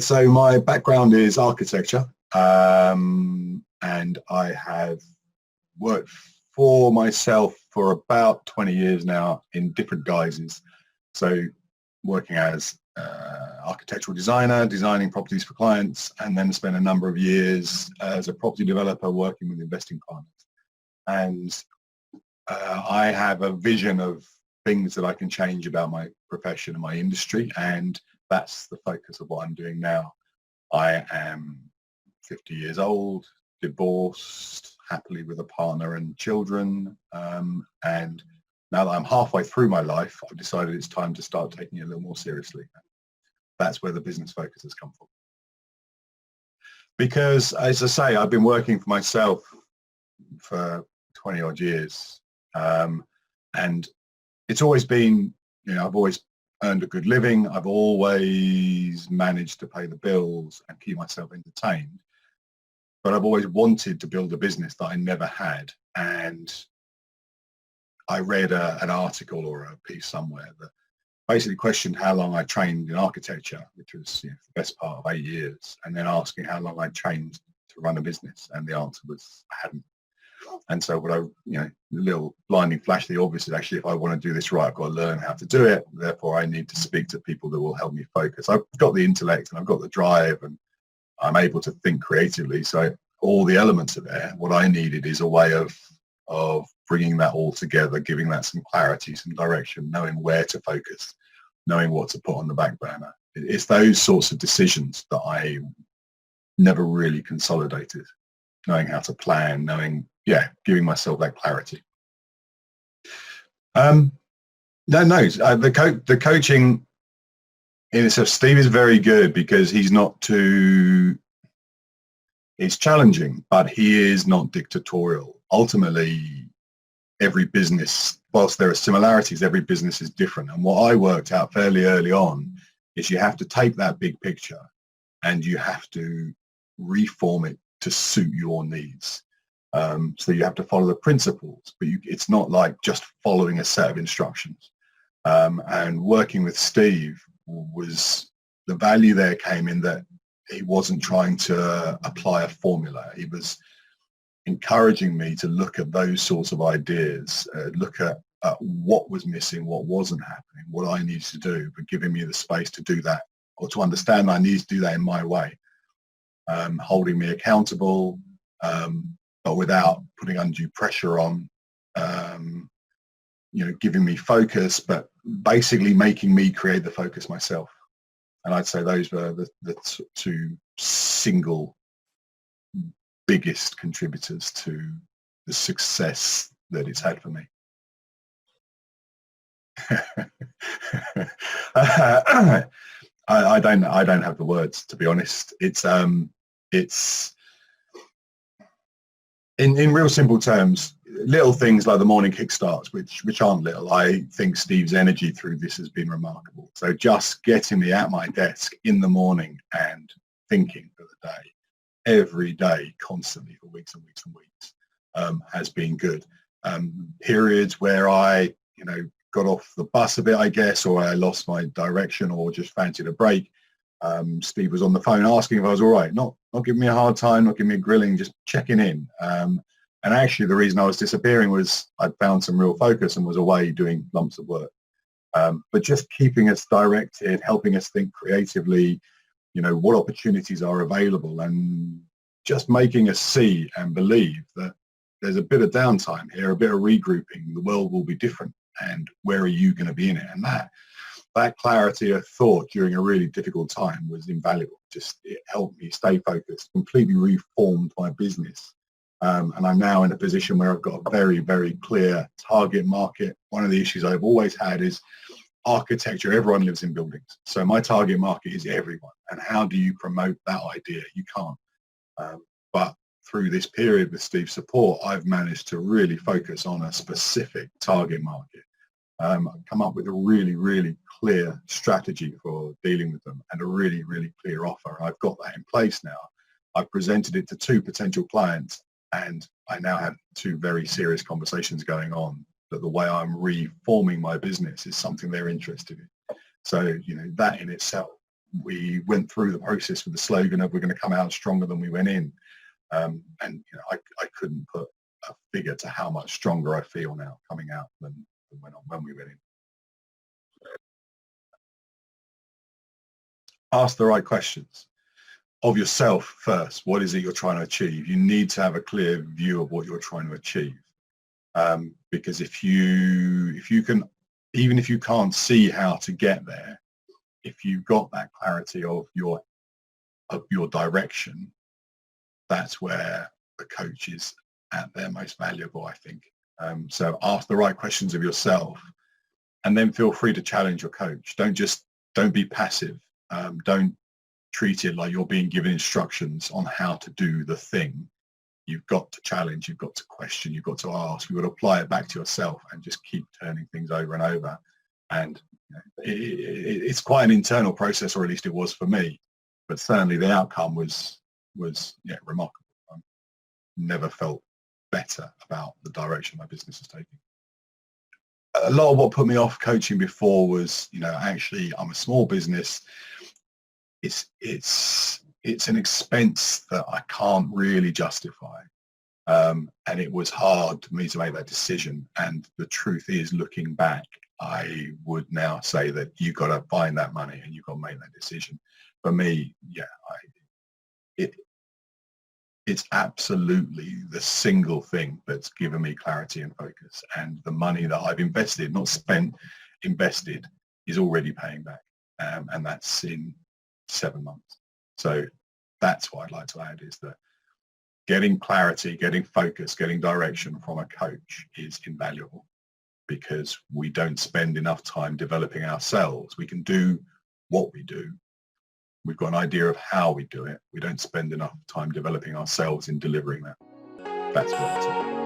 So my background is architecture, and I have worked for myself for about 20 years now in different guises. So working as architectural designer, designing properties for clients, and then spent a number of years as a property developer working with investing partners. And I have a vision of things that I can change about my profession and my industry, and that's the focus of what I'm doing now. I am 50 years old, divorced, happily with a partner and children, and now that I'm halfway through my life, I've decided it's time to start taking it a little more seriously. That's where the business focus has come from. Because, as I say, I've been working for myself for 20 odd years, and it's always been, I've always earned a good living. I've always managed to pay the bills and keep myself entertained. But I've always wanted to build a business that I never had. And I read an article or a piece somewhere that basically questioned how long I trained in architecture, which was the best part of 8 years, and then asking how long I trained to run a business. And the answer was I hadn't. And so what the little blinding flash, the obvious is actually, if I want to do this right, I've got to learn how to do it. Therefore, I need to speak to people that will help me focus. I've got the intellect and I've got the drive and I'm able to think creatively. So all the elements are there. What I needed is a way of bringing that all together, giving that some clarity, some direction, knowing where to focus, knowing what to put on the back burner. It's those sorts of decisions that I never really consolidated, knowing how to plan, giving myself that clarity. The coaching in itself, Steve is very good because he's not too, it's challenging, but he is not dictatorial. Ultimately, every business, whilst there are similarities, every business is different. And what I worked out fairly early on is you have to take that big picture and you have to reform it to suit your needs. So you have to follow the principles, but it's not like just following a set of instructions. And working with Steve was, the value there came in that he wasn't trying to apply a formula. He was encouraging me to look at those sorts of ideas, look at what was missing, what wasn't happening, what I needed to do, but giving me the space to do that, or to understand I need to do that in my way, holding me accountable, but without putting undue pressure on, giving me focus, but basically making me create the focus myself. And I'd say those were the two single biggest contributors to the success that it's had for me. I don't have the words, to be honest. It's in real simple terms, little things like the morning kickstarts, which aren't little. I think Steve's energy through this has been remarkable. So just getting me at my desk in the morning and thinking for the day, every day, constantly for weeks and weeks and weeks, has been good. Periods where I, got off the bus a bit, I guess, or I lost my direction or just fancied a break. Steve was on the phone asking if I was all right, not giving me a hard time, not giving me a grilling, just checking in. And actually the reason I was disappearing was I'd found some real focus and was away doing lumps of work. But just keeping us directed, helping us think creatively, what opportunities are available, and just making us see and believe that there's a bit of downtime here, a bit of regrouping, the world will be different, and where are you going to be in it? And that clarity of thought during a really difficult time was invaluable. Just, it helped me stay focused, completely reformed my business. And I'm now in a position where I've got a very, very clear target market. One of the issues I've always had is architecture. Everyone lives in buildings. So my target market is everyone. And how do you promote that idea? You can't. But through this period with Steve's support, I've managed to really focus on a specific target market. Come up with a really, really clear strategy for dealing with them and a really, really clear offer. I've got that in place now. I've presented it to 2 potential clients, and I now have 2 very serious conversations going on that the way I'm reforming my business is something they're interested in. So, that in itself we went through the process with the slogan of we're going to come out stronger than we went in. And I couldn't put a figure to how much stronger I feel now coming out than when we went in. Ask the right questions of yourself first. What is it you're trying to achieve? You need to have a clear view of what you're trying to achieve, because if you can, even if you can't see how to get there, if you've got that clarity of your direction, that's where the coach is at their most valuable, I think. So ask the right questions of yourself, and then feel free to challenge your coach. Don't be passive. Don't treat it like you're being given instructions on how to do the thing. You've got to challenge, you've got to question, you've got to ask, you've got to apply it back to yourself and just keep turning things over and over. And it's quite an internal process, or at least it was for me. But certainly the outcome was remarkable. I never felt better about the direction my business is taking. A lot of what put me off coaching before was, actually I'm a small business. It's an expense that I can't really justify. And it was hard for me to make that decision. And the truth is, looking back, I would now say that you've got to find that money and you've got to make that decision. For me, it's absolutely the single thing that's given me clarity and focus. And the money that I've invested, not spent, invested, is already paying back. And that's in 7 months. So that's what I'd like to add, is that getting clarity, getting focus, getting direction from a coach is invaluable, because we don't spend enough time developing ourselves. We can do what we do. We've got an idea of how we do it. We don't spend enough time developing ourselves in delivering that. That's what it's about.